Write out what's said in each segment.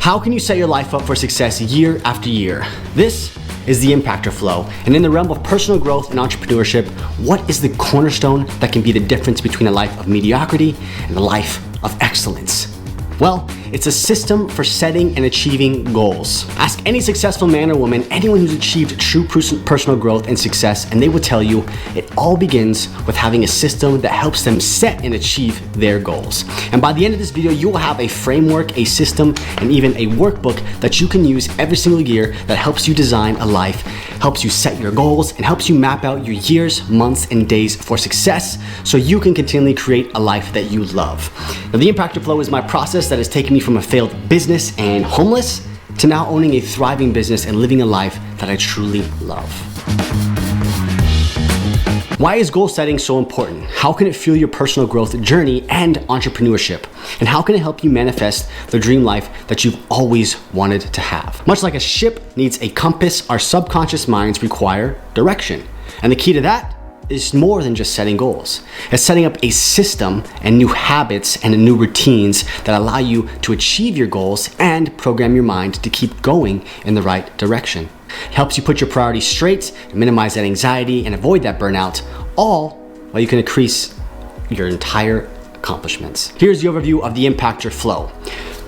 How can you set your life up for success year after year? This is the Impactor Flow. And in the realm of personal growth and entrepreneurship, what is the cornerstone that can be the difference between a life of mediocrity and a life of excellence? Well, it's a system for setting and achieving goals. Ask any successful man or woman, anyone who's achieved true personal growth and success, and they will tell you it all begins with having a system that helps them set and achieve their goals. And by the end of this video, you will have a framework, a system, and even a workbook that you can use every single year that helps you design a life, helps you set your goals, and helps you map out your years, months, and days for success so you can continually create a life that you love. Now, the Impactor Flow is my process that has taken me from a failed business and homeless to now owning a thriving business and living a life that I truly love. Why is goal setting so important? How can it fuel your personal growth journey and entrepreneurship? And how can it help you manifest the dream life that you've always wanted to have? Much like a ship needs a compass, our subconscious minds require direction. And the key to that is more than just setting goals. It's setting up a system and new habits and new routines that allow you to achieve your goals and program your mind to keep going in the right direction. It helps you put your priorities straight, minimize that anxiety, and avoid that burnout, all while you can increase your entire accomplishments. Here's the overview of the Impactor Flow.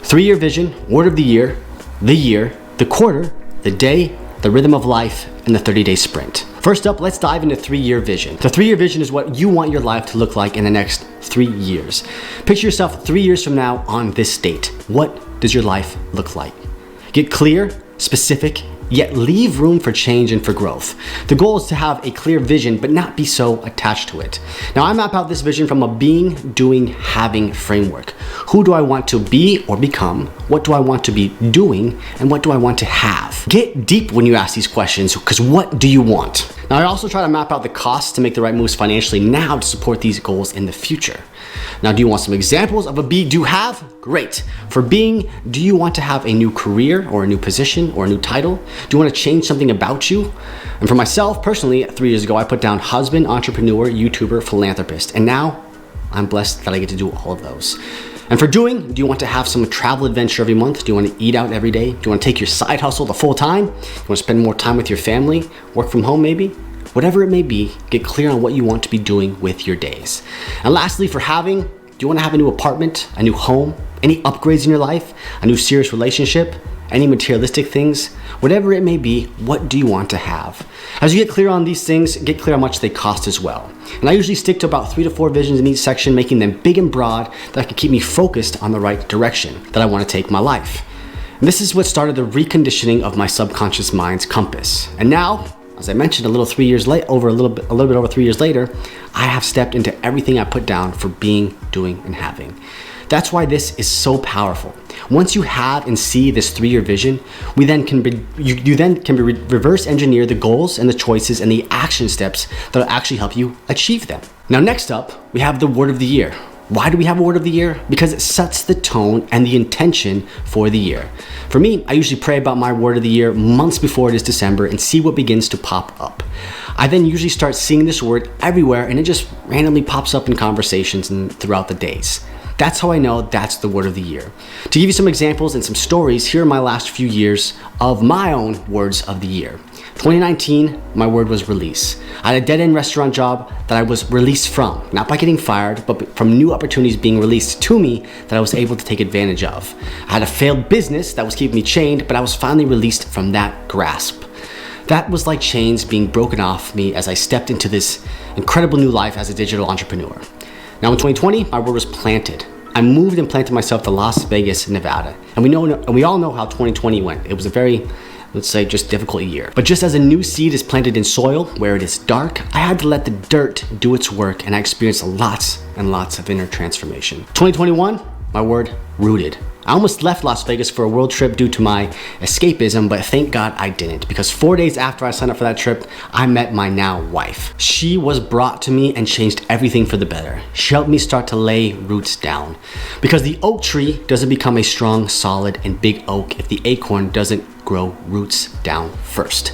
3-year vision, word of the year, the quarter, the day, the rhythm of life, and the 30-day sprint. First up, let's dive into 3-year vision. The 3-year vision is what you want your life to look like in the next 3 years. Picture yourself 3 years from now on this date. What does your life look like? Get clear, specific, yet leave room for change and for growth. The goal is to have a clear vision, but not be so attached to it. Now, I map out this vision from a being, doing, having framework. Who do I want to be or become? What do I want to be doing? And what do I want to have? Get deep when you ask these questions, because what do you want? Now, I also try to map out the costs to make the right moves financially now to support these goals in the future. Now, do you want some examples of a be, do, have? Great. For being, do you want to have a new career or a new position or a new title? Do you want to change something about you? And for myself, personally, 3 years ago, I put down husband, entrepreneur, YouTuber, philanthropist. And now I'm blessed that I get to do all of those. And for doing, do you want to have some travel adventure every month? Do you want to eat out every day? Do you want to take your side hustle to full time? Do you want to spend more time with your family? Work from home maybe? Whatever it may be, get clear on what you want to be doing with your days. And lastly, for having, do you want to have a new apartment, a new home, any upgrades in your life, a new serious relationship, any materialistic things? Whatever it may be, what do you want to have? As you get clear on these things, get clear on how much they cost as well. And I usually stick to about 3 to 4 visions in each section, making them big and broad that can keep me focused on the right direction that I want to take my life. And this is what started the reconditioning of my subconscious mind's compass. And now, as I mentioned, a little bit over 3 years later, I have stepped into everything I put down for being, doing, and having. That's why this is so powerful. Once you have and see this 3-year vision, you then can reverse engineer the goals and the choices and the action steps that will actually help you achieve them. Now, next up, we have the word of the year. Why do we have a word of the year? Because it sets the tone and the intention for the year. For me, I usually pray about my word of the year months before it is December and see what begins to pop up. I then usually start seeing this word everywhere, and it just randomly pops up in conversations and throughout the days. That's how I know that's the word of the year. To give you some examples and some stories, here are my last few years of my own words of the year. 2019, my word was release. I had a dead-end restaurant job that I was released from, not by getting fired, but from new opportunities being released to me that I was able to take advantage of. I had a failed business that was keeping me chained, but I was finally released from that grasp. That was like chains being broken off me as I stepped into this incredible new life as a digital entrepreneur. Now in 2020, my word was planted. I moved and planted myself to Las Vegas, Nevada. And we all know how 2020 went. It was a very, let's say, just difficult year. But just as a new seed is planted in soil where it is dark, I had to let the dirt do its work, and I experienced lots and lots of inner transformation. 2021, my word, rooted. I almost left Las Vegas for a world trip due to my escapism, but thank God I didn't, because 4 days after I signed up for that trip, I met my now wife. She was brought to me and changed everything for the better. She helped me start to lay roots down, because the oak tree doesn't become a strong, solid, and big oak if the acorn doesn't grow roots down first.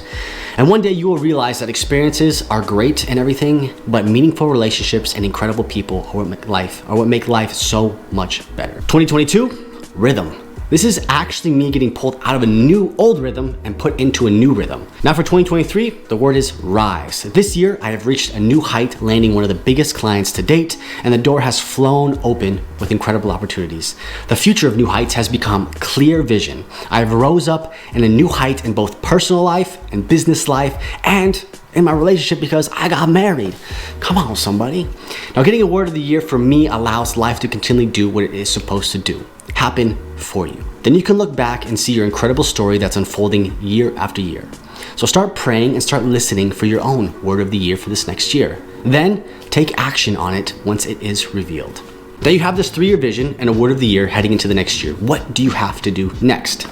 And one day you will realize that experiences are great and everything, but meaningful relationships and incredible people are what make life so much better. 2022, rhythm. This is actually me getting pulled out of a new old rhythm and put into a new rhythm. Now for 2023, the word is rise. This year, I have reached a new height, landing one of the biggest clients to date, and the door has flown open with incredible opportunities. The future of Newheidts has become clear vision. I have rose up in a new height in both personal life and business life, and in my relationship because I got married. Come on, somebody. Now, getting a word of the year for me allows life to continually do what it is supposed to do. Happen for you. Then you can look back and see your incredible story that's unfolding year after year. So start praying and start listening for your own word of the year for this next year. Then take action on it once it is revealed. Now you have this 3-year vision and a word of the year heading into the next year. What do you have to do next?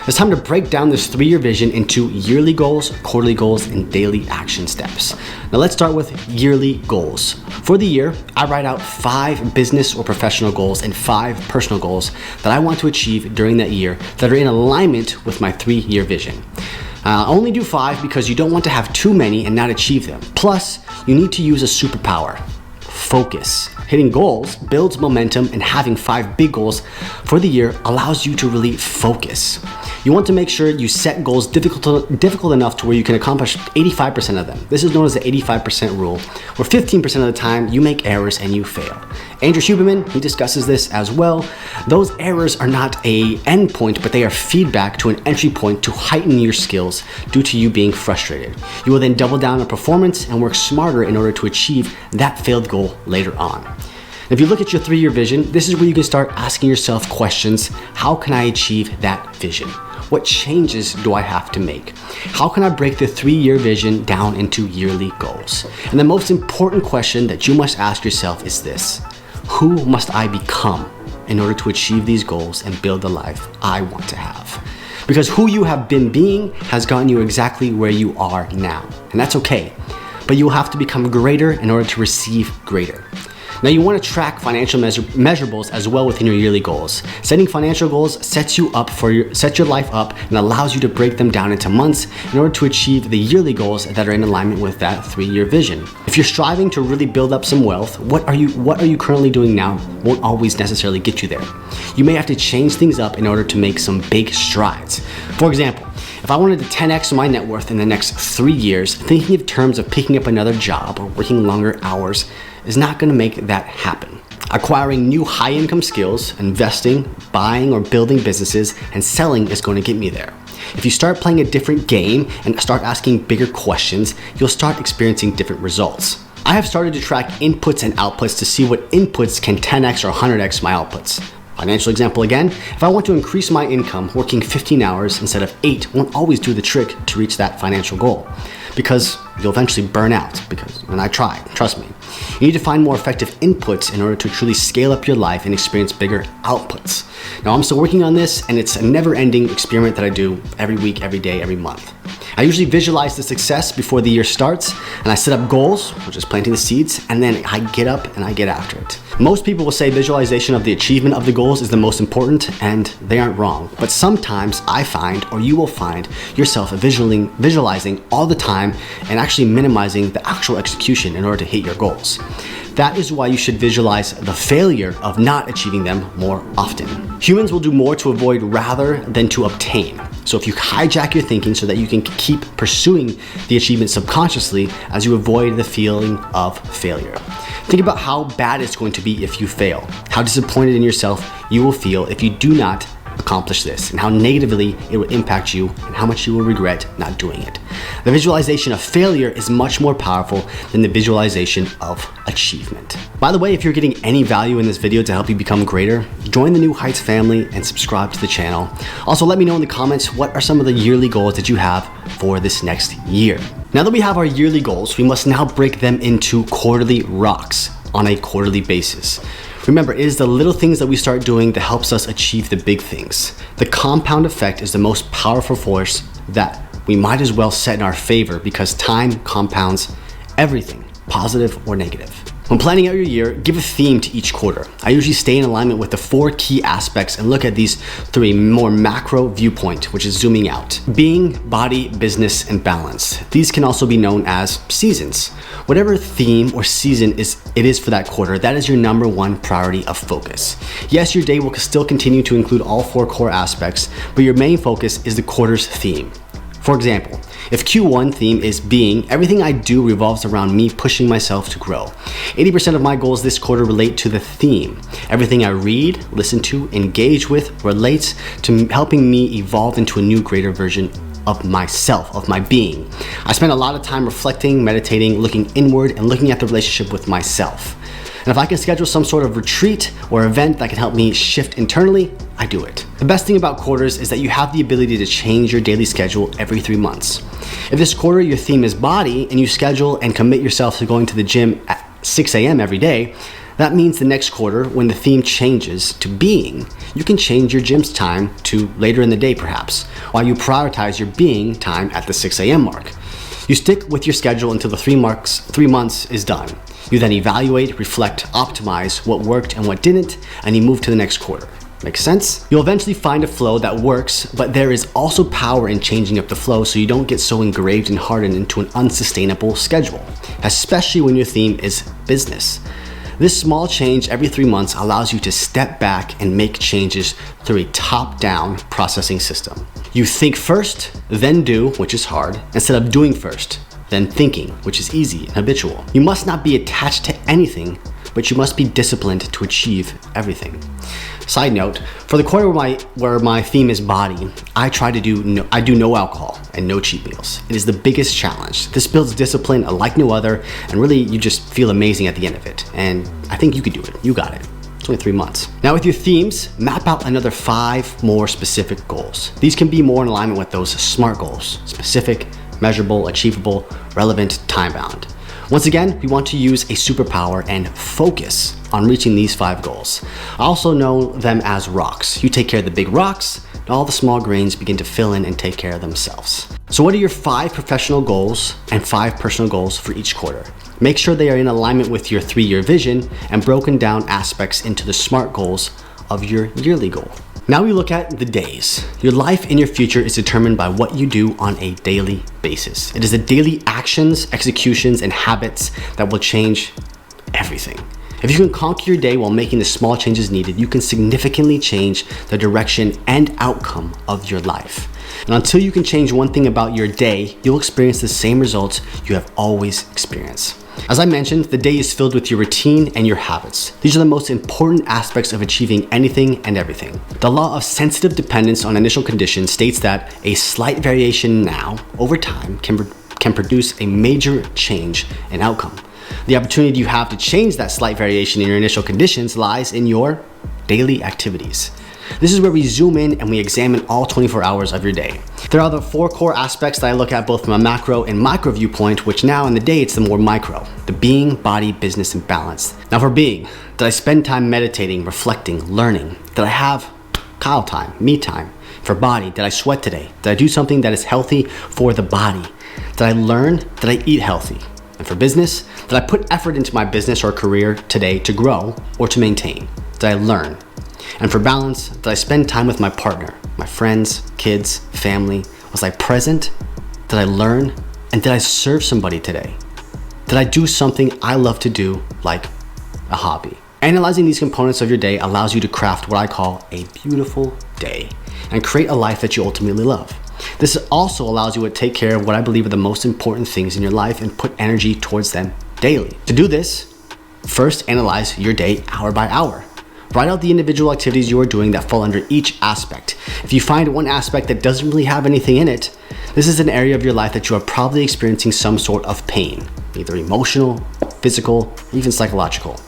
It's time to break down this 3-year vision into yearly goals, quarterly goals, and daily action steps. Now let's start with yearly goals. For the year, I write out 5 business or professional goals and 5 personal goals that I want to achieve during that year that are in alignment with my 3-year vision. I only do 5 because you don't want to have too many and not achieve them. Plus, you need to use a superpower: focus. Hitting goals builds momentum, and having 5 big goals for the year allows you to really focus. You want to make sure you set goals difficult enough to where you can accomplish 85% of them. This is known as the 85% rule, where 15% of the time you make errors and you fail. Andrew Huberman, he discusses this as well. Those errors are not an end point, but they are feedback to an entry point to heighten your skills due to you being frustrated. You will then double down on performance and work smarter in order to achieve that failed goal later on. If you look at your 3-year vision, this is where you can start asking yourself questions. How can I achieve that vision? What changes do I have to make? How can I break the 3-year vision down into yearly goals? And the most important question that you must ask yourself is this: who must I become in order to achieve these goals and build the life I want to have? Because who you have been being has gotten you exactly where you are now. And that's okay. But you will have to become greater in order to receive greater. Now you want to track financial measurables as well within your yearly goals. Setting financial goals sets your life up and allows you to break them down into months in order to achieve the yearly goals that are in alignment with that 3-year vision. If you're striving to really build up some wealth, what are you currently doing now won't always necessarily get you there. You may have to change things up in order to make some big strides. For example, if I wanted to 10x my net worth in the next 3 years, thinking in terms of picking up another job or working longer hours is not going to make that happen. Acquiring new high-income skills, investing, buying or building businesses, and selling is going to get me there. If you start playing a different game and start asking bigger questions, you'll start experiencing different results. I have started to track inputs and outputs to see what inputs can 10x or 100x my outputs. Financial example again, if I want to increase my income, working 15 hours instead of 8 won't always do the trick to reach that financial goal, because you'll eventually burn out. Because when I try, trust me. You need to find more effective inputs in order to truly scale up your life and experience bigger outputs. Now I'm still working on this, and it's a never-ending experiment that I do every week, every day, every month. I usually visualize the success before the year starts, and I set up goals, which is planting the seeds, and then I get up and I get after it. Most people will say visualization of the achievement of the goals is the most important, and they aren't wrong. But sometimes I find, or you will find, yourself visualizing all the time and actually minimizing the actual execution in order to hit your goals. That is why you should visualize the failure of not achieving them more often. Humans will do more to avoid rather than to obtain. So if you hijack your thinking so that you can keep pursuing the achievement subconsciously as you avoid the feeling of failure. Think about how bad it's going to be if you fail, how disappointed in yourself you will feel if you do not accomplish this, and how negatively it will impact you and how much you will regret not doing it. The visualization of failure is much more powerful than the visualization of achievement. By the way, if you're getting any value in this video to help you become greater, join the Newheidts family and subscribe to the channel. Also, let me know in the comments what are some of the yearly goals that you have for this next year. Now that we have our yearly goals, we must now break them into quarterly rocks on a quarterly basis. Remember, it is the little things that we start doing that helps us achieve the big things. The compound effect is the most powerful force that we might as well set in our favor, because time compounds everything, positive or negative. When planning out your year, give a theme to each quarter. I usually stay in alignment with the 4 key aspects and look at these through a more macro viewpoint, which is zooming out. Being, body, business, and balance. These can also be known as seasons. Whatever theme or season it is for that quarter, that is your number 1 priority of focus. Yes, your day will still continue to include all 4 core aspects, but your main focus is the quarter's theme. For example, if Q1 theme is being, everything I do revolves around me pushing myself to grow. 80% of my goals this quarter relate to the theme. Everything I read, listen to, engage with relates to helping me evolve into a new greater version of myself, of my being. I spend a lot of time reflecting, meditating, looking inward, and looking at the relationship with myself. And if I can schedule some sort of retreat or event that can help me shift internally, I do it. The best thing about quarters is that you have the ability to change your daily schedule every 3 months. If this quarter your theme is body and you schedule and commit yourself to going to the gym at 6 a.m. every day, that means the next quarter, when the theme changes to being, you can change your gym's time to later in the day perhaps, while you prioritize your being time at the 6 a.m. mark. You stick with your schedule until the 3 months is done. You then evaluate, reflect, optimize what worked and what didn't, and you move to the next quarter. Make sense? You'll eventually find a flow that works, but there is also power in changing up the flow so you don't get so engraved and hardened into an unsustainable schedule, especially when your theme is business. This small change every 3 months allows you to step back and make changes through a top-down processing system. You think first, then do, which is hard, instead of doing first, then thinking, which is easy and habitual. You must not be attached to anything, but you must be disciplined to achieve everything. Side note, for the quarter where my theme is body, I do no alcohol and no cheat meals. It is the biggest challenge. This builds discipline like no other, and really you just feel amazing at the end of it. And I think you could do it. You got it. It's only 3 months. Now with your themes, map out another 5 more specific goals. These can be more in alignment with those SMART goals: specific, measurable, achievable, relevant, time-bound. Once again, we want to use a superpower and focus on reaching these 5 goals. I also know them as rocks. You take care of the big rocks, and all the small grains begin to fill in and take care of themselves. So what are your 5 professional goals and 5 personal goals for each quarter? Make sure they are in alignment with your 3-year vision and broken down aspects into the SMART goals of your yearly goal. Now we look at the days. Your life in your future is determined by what you do on a daily basis. It is the daily actions, executions, and habits that will change everything. If you can conquer your day while making the small changes needed, you can significantly change the direction and outcome of your life. And until you can change one thing about your day, you'll experience the same results you have always experienced. As I mentioned, the day is filled with your routine and your habits. These are the most important aspects of achieving anything and everything. The law of sensitive dependence on initial conditions states that a slight variation now, over time, can produce a major change in outcome. The opportunity you have to change that slight variation in your initial conditions lies in your daily activities. This is where we zoom in and we examine all 24 hours of your day. There are the 4 core aspects that I look at both from a macro and micro viewpoint, which now in the day it's the more micro, the being, body, business, and balance. Now for being, did I spend time meditating, reflecting, learning? Did I have Kyle time, me time? For body, did I sweat today? Did I do something that is healthy for the body? Did I learn? Did I eat healthy? And for business, did I put effort into my business or career today to grow or to maintain? Did I learn? And for balance, did I spend time with my partner, my friends, kids, family? Was I present? Did I learn? And did I serve somebody today? Did I do something I love to do, like a hobby? Analyzing these components of your day allows you to craft what I call a beautiful day and create a life that you ultimately love. This also allows you to take care of what I believe are the most important things in your life and put energy towards them daily. To do this, first analyze your day hour by hour. Write out the individual activities you are doing that fall under each aspect. If you find one aspect that doesn't really have anything in it, this is an area of your life that you are probably experiencing some sort of pain, either emotional, physical, or even psychological.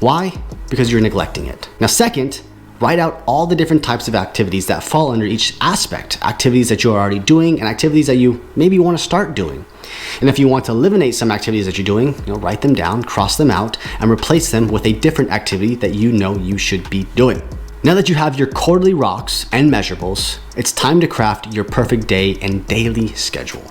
Why? Because you're neglecting it. Now second, write out all the different types of activities that fall under each aspect, activities that you're already doing and activities that you maybe want to start doing. And if you want to eliminate some activities that you're doing, write them down, cross them out, and replace them with a different activity that you know you should be doing. Now that you have your quarterly rocks and measurables, it's time to craft your perfect day and daily schedule.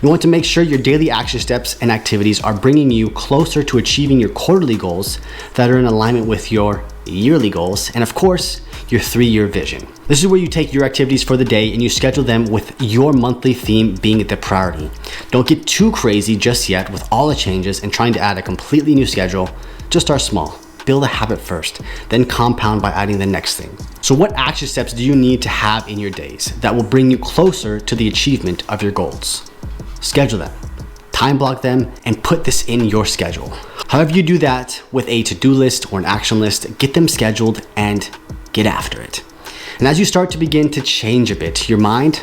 You want to make sure your daily action steps and activities are bringing you closer to achieving your quarterly goals that are in alignment with your yearly goals, and of course, your 3-year vision. This is where you take your activities for the day and you schedule them with your monthly theme being the priority. Don't get too crazy just yet with all the changes and trying to add a completely new schedule. Just start small. Build a habit first, then compound by adding the next thing. So what action steps do you need to have in your days that will bring you closer to the achievement of your goals? Schedule them, time block them, and put this in your schedule. However you do that with a to-do list or an action list, get them scheduled and get after it. And as you start to begin to change a bit, your mind,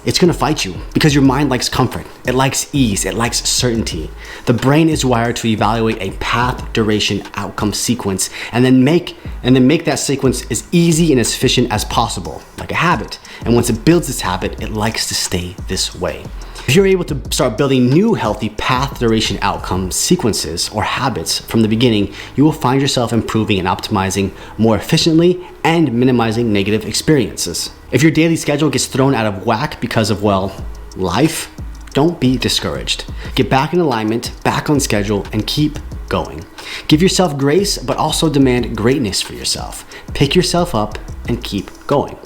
it's gonna fight you because your mind likes comfort. It likes ease, it likes certainty. The brain is wired to evaluate a path, duration, outcome sequence and then make that sequence as easy and as efficient as possible, like a habit. And once it builds this habit, it likes to stay this way. If you're able to start building new healthy path, duration, outcome sequences or habits from the beginning, you will find yourself improving and optimizing more efficiently and minimizing negative experiences. If your daily schedule gets thrown out of whack because of, life, don't be discouraged. Get back in alignment, back on schedule, and keep going. Give yourself grace, but also demand greatness for yourself. Pick yourself up and keep going.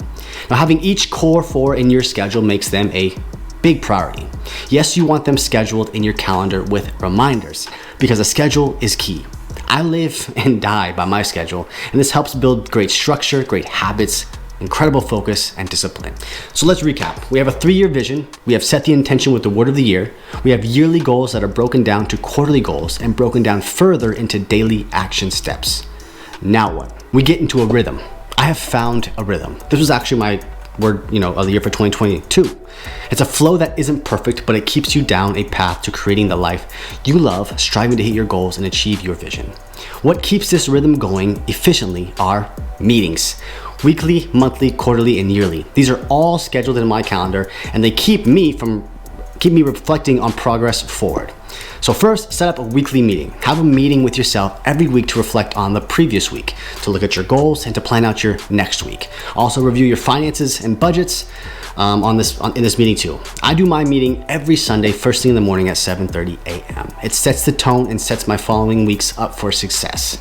Now, having each core 4 in your schedule makes them a big priority. Yes, you want them scheduled in your calendar with reminders because a schedule is key. I live and die by my schedule, and this helps build great structure, great habits, incredible focus, and discipline. So let's recap. We have a 3-year vision. We have set the intention with the word of the year. We have yearly goals that are broken down to quarterly goals and broken down further into daily action steps. Now what? We get into a rhythm. I have found a rhythm. This was actually my word, of the year for 2022. It's a flow that isn't perfect, but it keeps you down a path to creating the life you love, striving to hit your goals and achieve your vision. What keeps this rhythm going efficiently are meetings. Weekly, monthly, quarterly, and yearly. These are all scheduled in my calendar and they keep me reflecting on progress forward. So first, set up a weekly meeting. Have a meeting with yourself every week to reflect on the previous week, to look at your goals and to plan out your next week. Also review your finances and budgets in this meeting too. I do my meeting every Sunday, first thing in the morning at 7:30 a.m. It sets the tone and sets my following weeks up for success.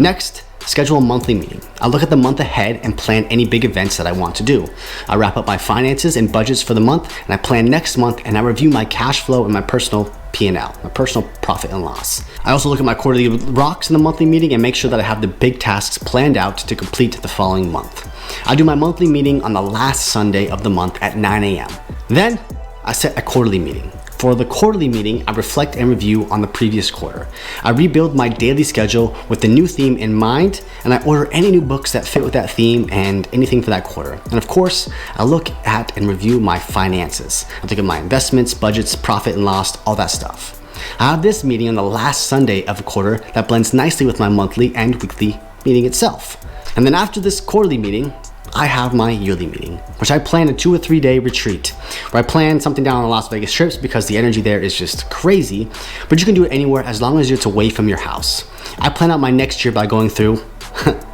Next, schedule a monthly meeting. I look at the month ahead and plan any big events that I want to do. I wrap up my finances and budgets for the month, and I plan next month, and I review my cash flow and my personal P&L, my personal profit and loss. I also look at my quarterly rocks in the monthly meeting and make sure that I have the big tasks planned out to complete the following month. I do my monthly meeting on the last Sunday of the month at 9 a.m. Then I set a quarterly meeting. For the quarterly meeting, I reflect and review on the previous quarter. I rebuild my daily schedule with the new theme in mind, and I order any new books that fit with that theme and anything for that quarter. And of course, I look at and review my finances. I look at my investments, budgets, profit and loss, all that stuff. I have this meeting on the last Sunday of a quarter that blends nicely with my monthly and weekly meeting itself. And then after this quarterly meeting, I have my yearly meeting, which I plan a 2 or 3 day retreat where I plan something down on the Las Vegas trips because the energy there is just crazy, but you can do it anywhere as long as it's away from your house. I plan out my next year by going through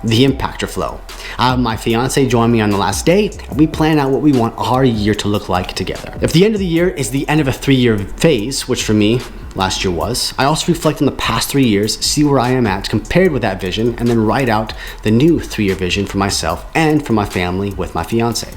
the impactor flow. I have my fiance join me on the last day, and we plan out what we want our year to look like together. If the end of the year is the end of a 3-year phase, which for me, last year was, I also reflect on the past 3 years, see where I am at compared with that vision, and then write out the new 3-year vision for myself and for my family with my fiance.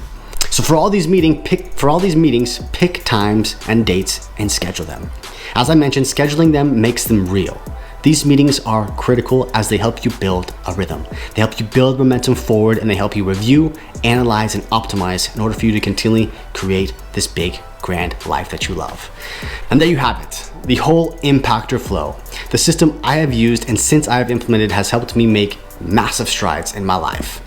So for all these meetings, pick times and dates and schedule them. As I mentioned, scheduling them makes them real. These meetings are critical as they help you build a rhythm. They help you build momentum forward, and they help you review, analyze, and optimize in order for you to continually create this big, grand life that you love. And there you have it, the whole impactor flow. The system I have used and since I have implemented has helped me make massive strides in my life.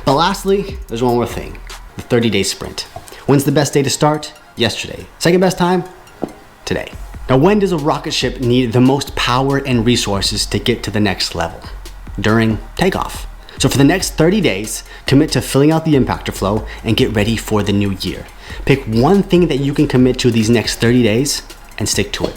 But lastly, there's one more thing, the 30-day sprint. When's the best day to start? Yesterday. Second best time? Today. Now, when does a rocket ship need the most power and resources to get to the next level? During takeoff. So for the next 30 days, commit to filling out the impactor flow and get ready for the new year. Pick one thing that you can commit to these next 30 days and stick to it.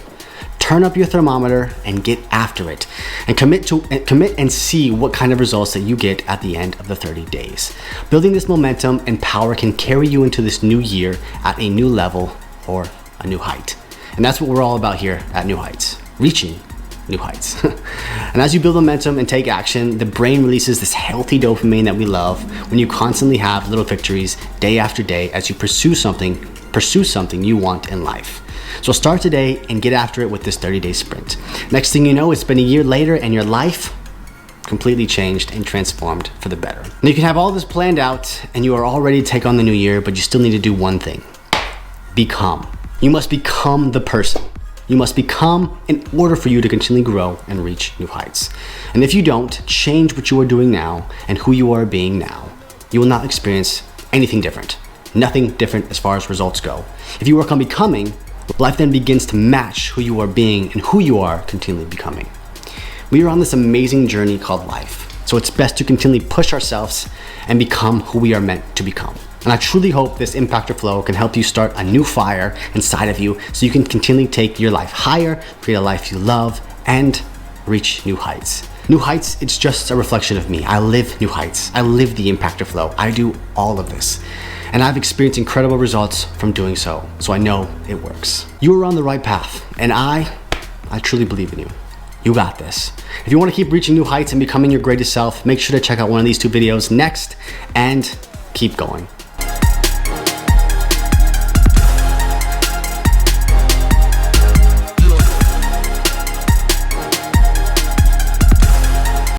turn up your thermometer and get after it, and commit and see what kind of results that you get at the end of the 30 days. Building this momentum and power can carry you into this new year at a new level or a new height. And that's what we're all about here at Newheidts, reaching new heights. And as you build momentum and take action, the brain releases this healthy dopamine that we love when you constantly have little victories day after day as you pursue something you want in life. So start today and get after it with this 30-day sprint. Next thing you know, it's been a year later and your life completely changed and transformed for the better. Now you can have all this planned out and you are all ready to take on the new year, but you still need to do one thing: become. You must become the person. You must become in order for you to continually grow and reach new heights. And if you don't change what you are doing now and who you are being now, you will not experience anything different. Nothing different as far as results go. If you work on becoming, life then begins to match who you are being and who you are continually becoming. We are on this amazing journey called life, so it's best to continually push ourselves and become who we are meant to become. And I truly hope this Impactor Flow can help you start a new fire inside of you so you can continually take your life higher, create a life you love, and reach new heights. New Heights, it's just a reflection of me. I live New Heights. I live the Impactor Flow. I do all of this. And I've experienced incredible results from doing so I know it works. You are on the right path, and I truly believe in you. You got this. If you want to keep reaching new heights and becoming your greatest self, make sure to check out one of these 2 videos next and keep going.